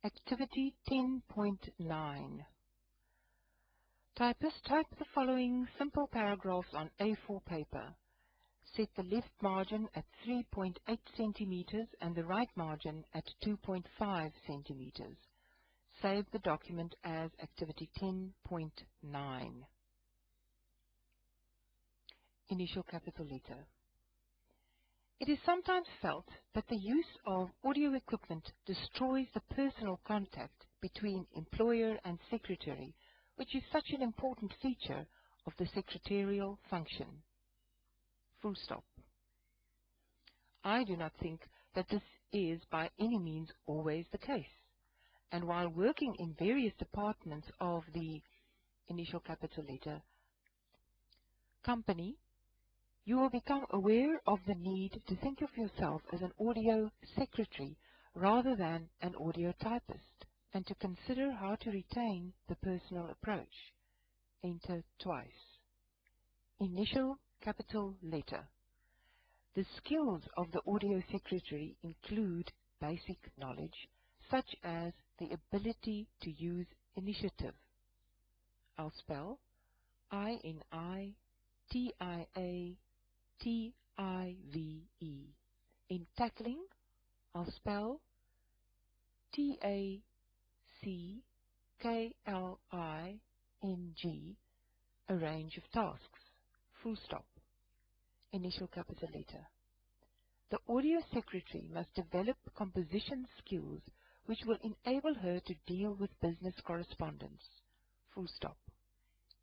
Activity 10.9. Typist, type the following simple paragraphs on A4 paper. Set the left margin at 3.8 centimeters and the right margin at 2.5 centimeters. Save the document as Activity 10.9. Initial capital letter. It is sometimes felt that the use of audio equipment destroys the personal contact between employer and secretary, which is such an important feature of the secretarial function. Full stop. I do not think that this is by any means always the case, and while working in various departments of the initial capital letter company, you will become aware of the need to think of yourself as an audio secretary rather than an audio typist, and to consider how to retain the personal approach. Enter twice. Initial capital letter. The skills of the audio secretary include basic knowledge, such as the ability to use initiative. I'll spell INITIATIVE. In tackling, I'll spell TACKLING, a range of tasks. Full stop. Initial capital letter. The audio secretary must develop composition skills which will enable her to deal with business correspondence. Full stop.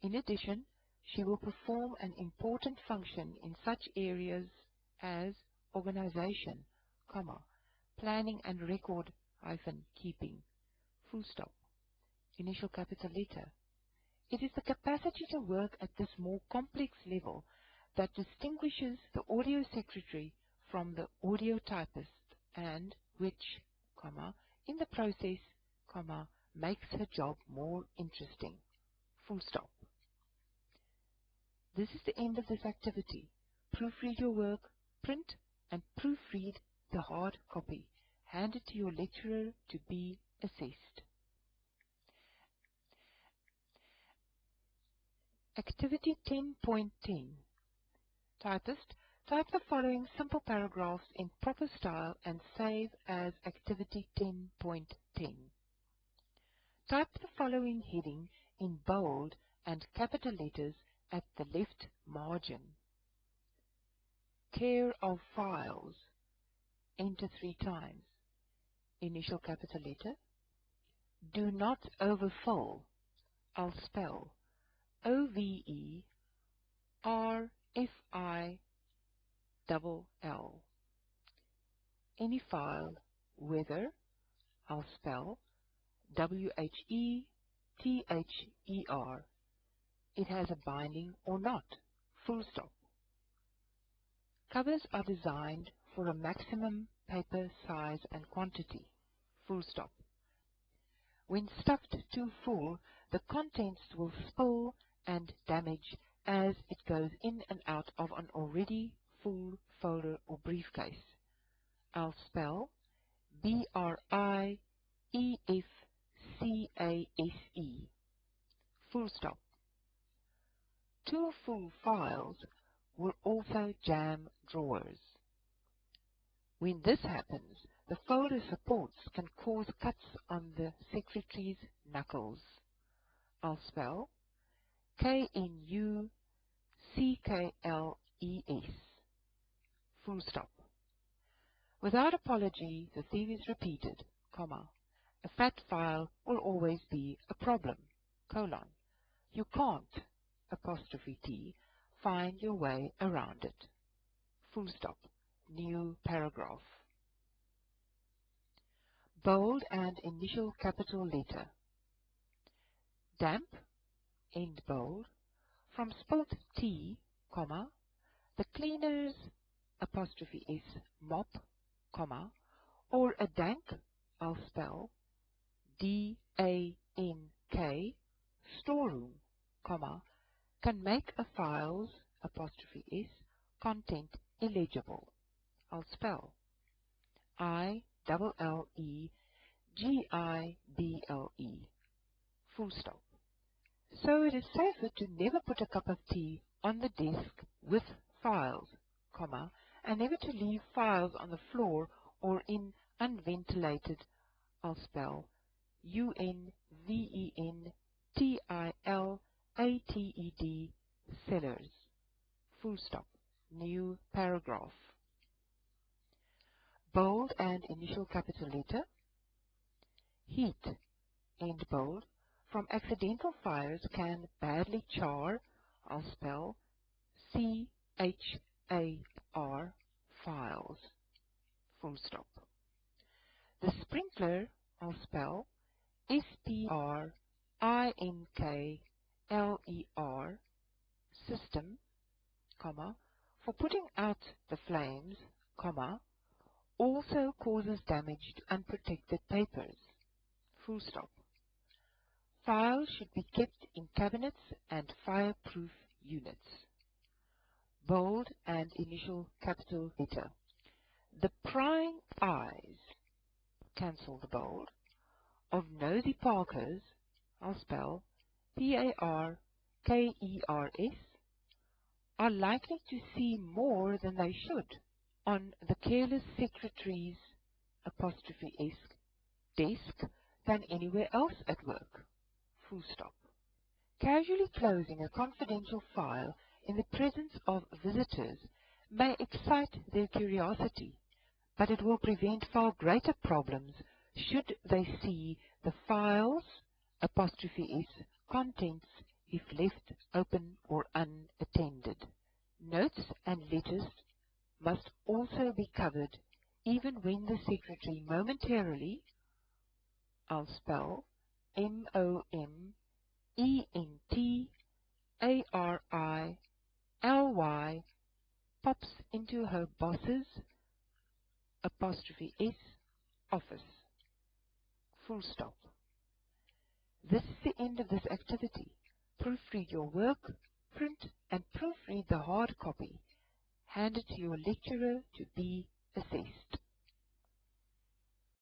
In addition, she will perform an important function in such areas as organization, planning and record keeping. Full stop. Initial capital letter. It is the capacity to work at this more complex level that distinguishes the audio secretary from the audio typist and which, in the process, makes her job more interesting. Full stop. This is the end of this activity. Proofread your work, print and proofread the hard copy. Hand it to your lecturer to be assessed. Activity 10.10. Typist, type the following simple paragraphs in proper style and save as Activity 10.10. Type the following heading in bold and capital letters at the left margin. Care of files. Enter 3 times. Initial capital letter. Do not overfill. I'll spell OVERFILL. Any file, whether, I'll spell WHETHER. It has a binding or not. Full stop. Covers are designed for a maximum paper size and quantity. Full stop. When stuffed too full, the contents will spill and damage as it goes in and out of an already full folder or briefcase. I'll spell BRIEFCASE. Full stop. Too full files will also jam drawers. When this happens, the folder supports can cause cuts on the secretary's knuckles. I'll spell KNUCKLES. Full stop. Without apology, the theme is repeated, a fat file will always be a problem, You can't, T, find your way around it. Full stop. New paragraph. Bold and initial capital letter. Damp, end bold, from spilt tea, the cleaner's mop, or a dank, I'll spell DANK, storeroom, can make a file's content illegible. I'll spell ILLEGIBLE. G-I-B-L-E, full stop. So it is safer to never put a cup of tea on the desk with files, comma, and never to leave files on the floor or in unventilated, I'll spell, UNVENTILATED, cellars, full stop, new paragraph. Bold and initial capital letter. Heat, end bold, from accidental fires can badly char, I'll spell, C-H-A-R, files, full stop. The sprinkler, I'll spell, S-P-R-I-N-K-L-E-R, system, comma, for putting out the flames, comma, also causes damage to unprotected papers, full stop. Files should be kept in cabinets and fireproof units. Bold and initial capital letter. The prying eyes, cancel the bold, of nosy Parkers, I'll spell P-A-R-K-E-R-S, are likely to see more than they should on the careless secretary's apostrophe-s desk than anywhere else at work, full stop. Casually closing a confidential file in the presence of visitors may excite their curiosity, but it will prevent far greater problems should they see the file's apostrophe-s contents if left open or unattended. Notes and letters must also be covered even when the secretary momentarily, I'll spell M-O-M-E-N-T-A-R-I-L-Y, pops into her boss's apostrophe-s office, full stop. This is the end of this activity. Proofread your work, print and proofread the hard copy. Hand it to your lecturer to be assessed.